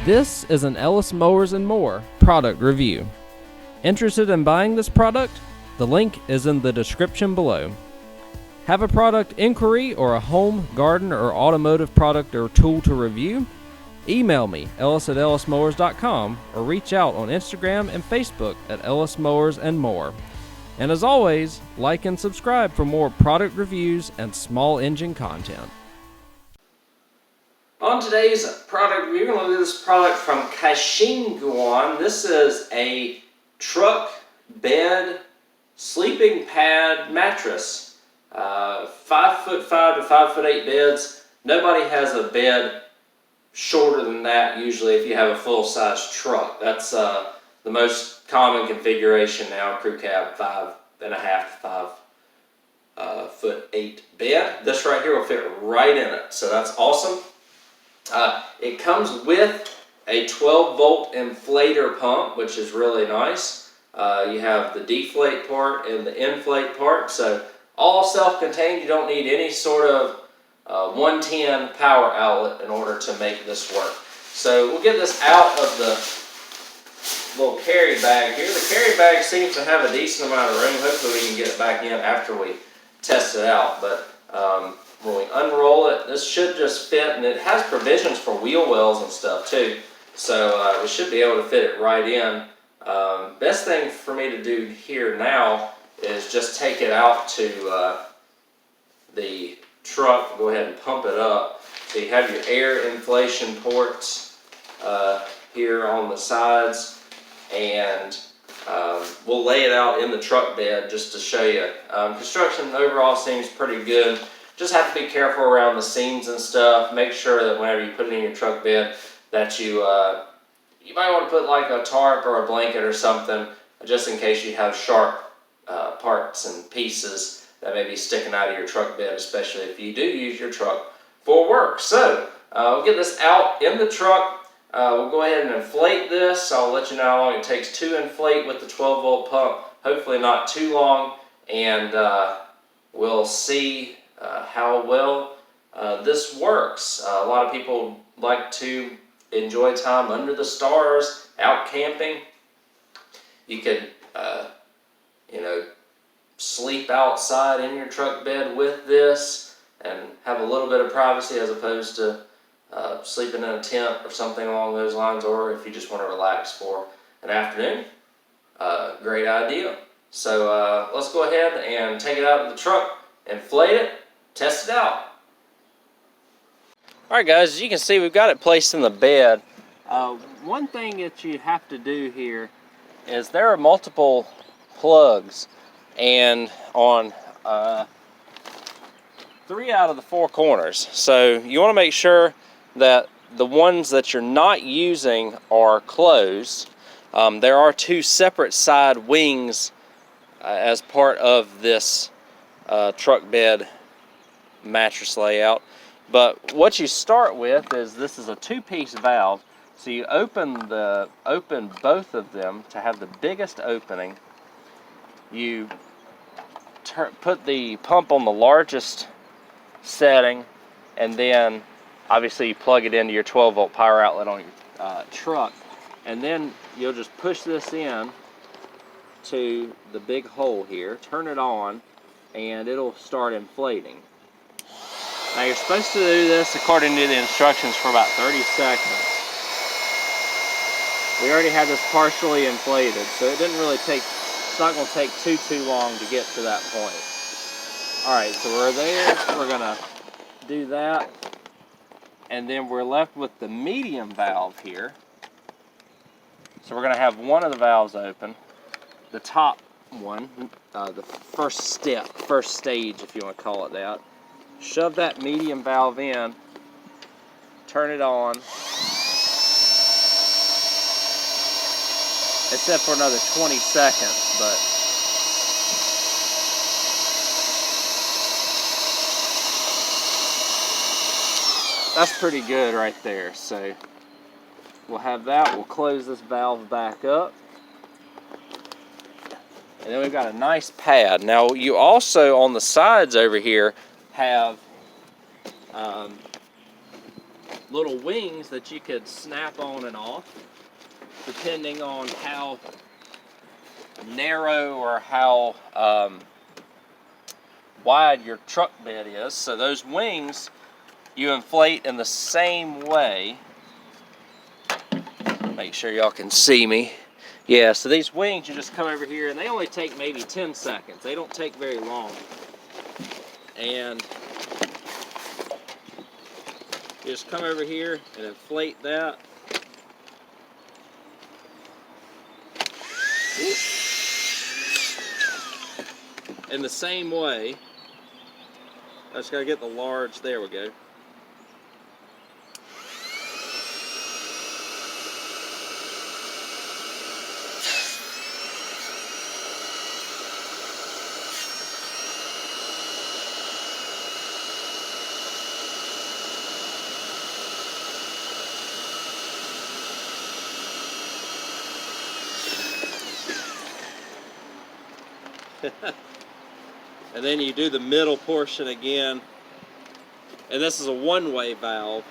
This is an Ellis Mowers and More product review. Interested in buying this product? The link is in the description below. Have a product inquiry or a home, garden, or automotive product or tool to review? Email me, ellis@ellismowers.com, or reach out on Instagram and Facebook at Ellis Mowers and More. And as always, like and subscribe for more product reviews and small engine content. On today's product review, we're going to look at this product from Kaishengyuan. This is a truck bed sleeping pad mattress. 5'5" to 5'8" beds. Nobody has a bed shorter than that usually if you have a full-size truck. That's the most common configuration now, crew cab 5.5 to 5'8" bed. This right here will fit right in it, so that's awesome. It comes with a 12-volt inflator pump, which is really nice. You have the deflate part and the inflate part, so all self-contained. You don't need any sort of 110 power outlet in order to make this work. So we'll get this out of the little carry bag here. The carry bag seems to have a decent amount of room. Hopefully we can get it back in after we test it out. But when we unroll it, this should just fit, and it has provisions for wheel wells and stuff too. So we should be able to fit it right in. Best thing for me to do here now is just take it out to the truck. Go ahead and pump it up. So you have your air inflation ports here on the sides, and we'll lay it out in the truck bed just to show you. Construction overall seems pretty good. Just have to be careful around the seams and stuff. Make sure that whenever you put it in your truck bed that you might want to put like a tarp or a blanket or something just in case you have sharp parts and pieces that may be sticking out of your truck bed, especially if you do use your truck for work. So we'll get this out in the truck. We'll go ahead and inflate this. I'll let you know how long it takes to inflate with the 12-volt pump. Hopefully not too long, and we'll see how well this works. A lot of people like to enjoy time under the stars, out camping. You could, sleep outside in your truck bed with this and have a little bit of privacy as opposed to sleeping in a tent or something along those lines, or if you just want to relax for an afternoon. Great idea. So let's go ahead and take it out of the truck, inflate it, test it out. Alright guys, as you can see, we've got it placed in the bed. One thing that you have to do here is there are multiple plugs, and on 3 out of the 4 corners. So you want to make sure that the ones that you're not using are closed. There are 2 separate side wings as part of this truck bed mattress layout. But what you start with is this is a 2-piece valve. So you open both of them to have the biggest opening. You put the pump on the largest setting, and then obviously you plug it into your 12-volt power outlet on your truck, and then you'll just push this in to the big hole here, turn it on, and it'll start inflating. Now you're supposed to do this according to the instructions for about 30 seconds. We already had this partially inflated, so it didn't really take, it's not going to take too long to get to that point. Alright, so we're there, we're going to do that, and then we're left with the medium valve here. So we're going to have one of the valves open, the top one, the first step, first stage if you want to call it that. Shove that medium valve in, turn it on. It set for another 20 seconds, but that's pretty good right there. So we'll have that. We'll close this valve back up. And then we've got a nice pad. Now you also on the sides over here have little wings that you could snap on and off, depending on how narrow or how wide your truck bed is. So those wings you inflate in the same way. Make sure y'all can see me. Yeah, so these wings, you just come over here, and they only take maybe 10 seconds. They don't take very long. And you just come over here and inflate that. In the same way. I just gotta get the large, there we go. And then you do the middle portion again, and this is a one-way valve,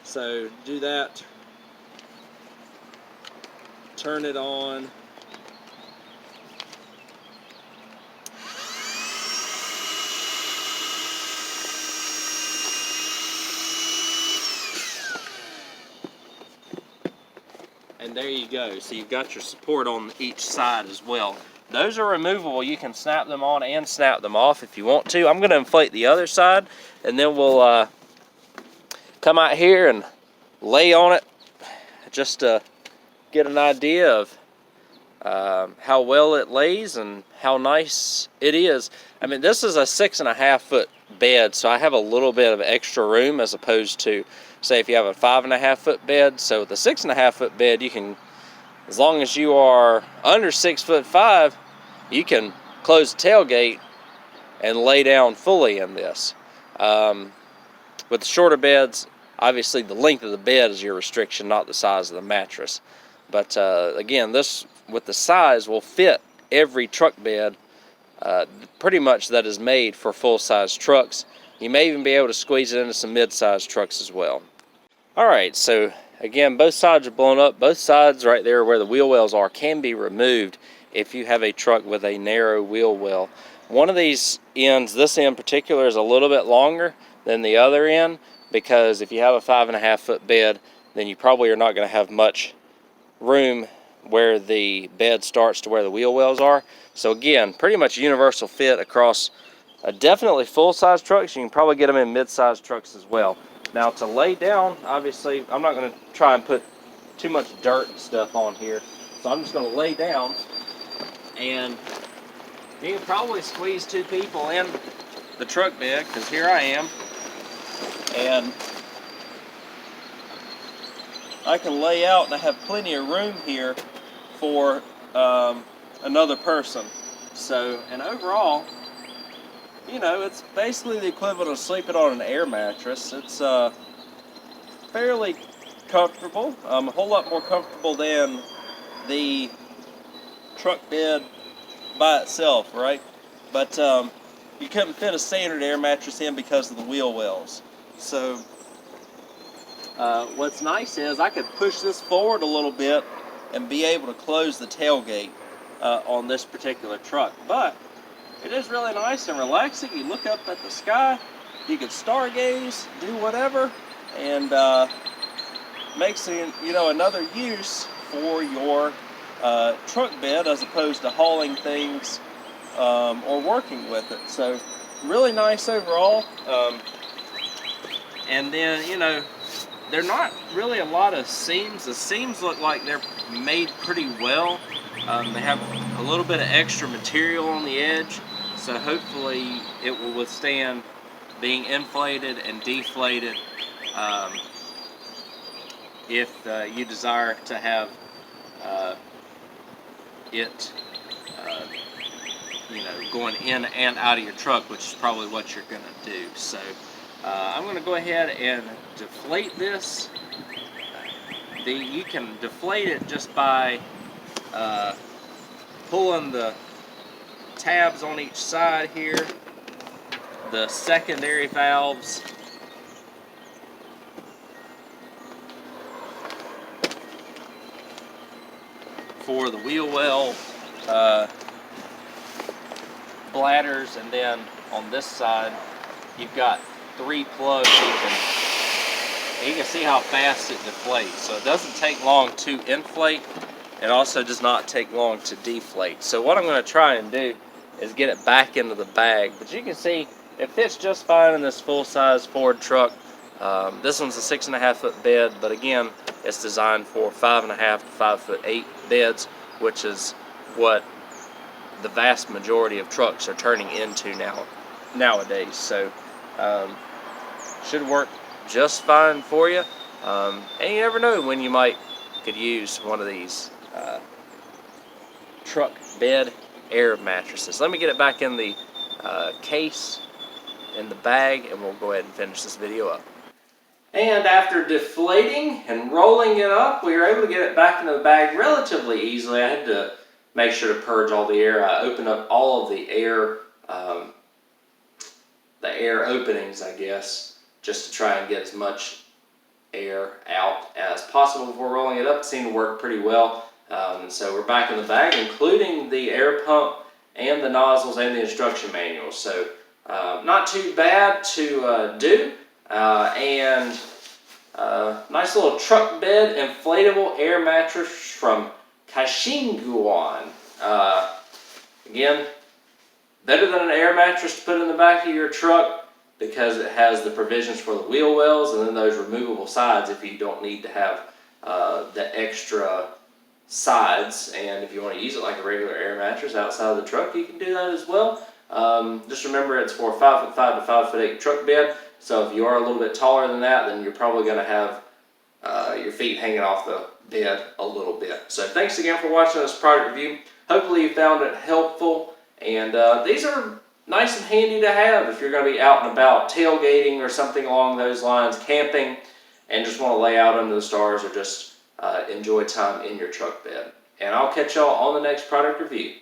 so do that, turn it on, and there you go. So you've got your support on each side as well. Those are removable. You can snap them on and snap them off if you want to. I'm going to inflate the other side, and then we'll come out here and lay on it just to get an idea of how well it lays and how nice it is. I mean, this is a 6.5 foot bed, so I have a little bit of extra room as opposed to, say, if you have a 5.5 foot bed. So with the 6.5 foot bed, you can, as long as you are under 6'5", you can close the tailgate and lay down fully in this. With the shorter beds, obviously the length of the bed is your restriction, not the size of the mattress. But again, this with the size will fit every truck bed pretty much that is made for full-size trucks. You may even be able to squeeze it into some mid-size trucks as well. Alright, so again, both sides are blown up. Both sides right there where the wheel wells are can be removed if you have a truck with a narrow wheel well. One of these ends, this end in particular, is a little bit longer than the other end, because if you have a 5.5 foot bed, then you probably are not going to have much room where the bed starts to where the wheel wells are. So again, pretty much universal fit across definitely full-size trucks. You can probably get them in mid-size trucks as well. Now to lay down, obviously, I'm not going to try and put too much dirt and stuff on here. So I'm just going to lay down, and you can probably squeeze 2 people in the truck bed, because here I am. And I can lay out, and I have plenty of room here for another person. So, and overall, you know, it's basically the equivalent of sleeping on an air mattress. It's fairly comfortable, a whole lot more comfortable than the truck bed by itself, right? But you couldn't fit a standard air mattress in because of the wheel wells. So what's nice is I could push this forward a little bit and be able to close the tailgate on this particular truck. But it is really nice and relaxing. You look up at the sky, you can stargaze, do whatever, and makes it, you know, another use for your truck bed as opposed to hauling things or working with it. So really nice overall. And then, you know, they're not really a lot of seams. The seams look like they're made pretty well. They have a little bit of extra material on the edge, so hopefully it will withstand being inflated and deflated if you desire to have it you know, going in and out of your truck, which is probably what you're going to do. So I'm going to go ahead and deflate this. You can deflate it just by pulling the tabs on each side here, the secondary valves, for the wheel well bladders, and then on this side you've got 3 plugs. You can see how fast it deflates. So it doesn't take long to inflate. It also does not take long to deflate. So what I'm going to try and do is get it back into the bag. But you can see it fits just fine in this full-size Ford truck. This one's a 6.5 foot bed, but again, it's designed for 5.5 to 5'8" beds, which is what the vast majority of trucks are turning into nowadays. So should work just fine for you. And you never know when you could use one of these truck bed air mattresses. Let me get it back in the case in the bag, and we'll go ahead and finish this video up. And after deflating and rolling it up, we were able to get it back into the bag relatively easily. I had to make sure to purge all the air. I opened up all of the air openings, I guess, just to try and get as much air out as possible before rolling it up. It seemed to work pretty well. So we're back in the bag, including the air pump and the nozzles and the instruction manual. So not too bad to do. And nice little truck bed inflatable air mattress from Kaishengyuan. Again, better than an air mattress to put in the back of your truck, because it has the provisions for the wheel wells and then those removable sides if you don't need to have the extra sides. And if you want to use it like a regular air mattress outside of the truck, you can do that as well. Just remember, it's for a 5'5" to 5'8" truck bed. So if you are a little bit taller than that, then you're probably going to have your feet hanging off the bed a little bit. So thanks again for watching this product review. Hopefully you found it helpful. And these are nice and handy to have if you're going to be out and about tailgating or something along those lines, camping, and just want to lay out under the stars or just enjoy time in your truck bed. And I'll catch y'all on the next product review.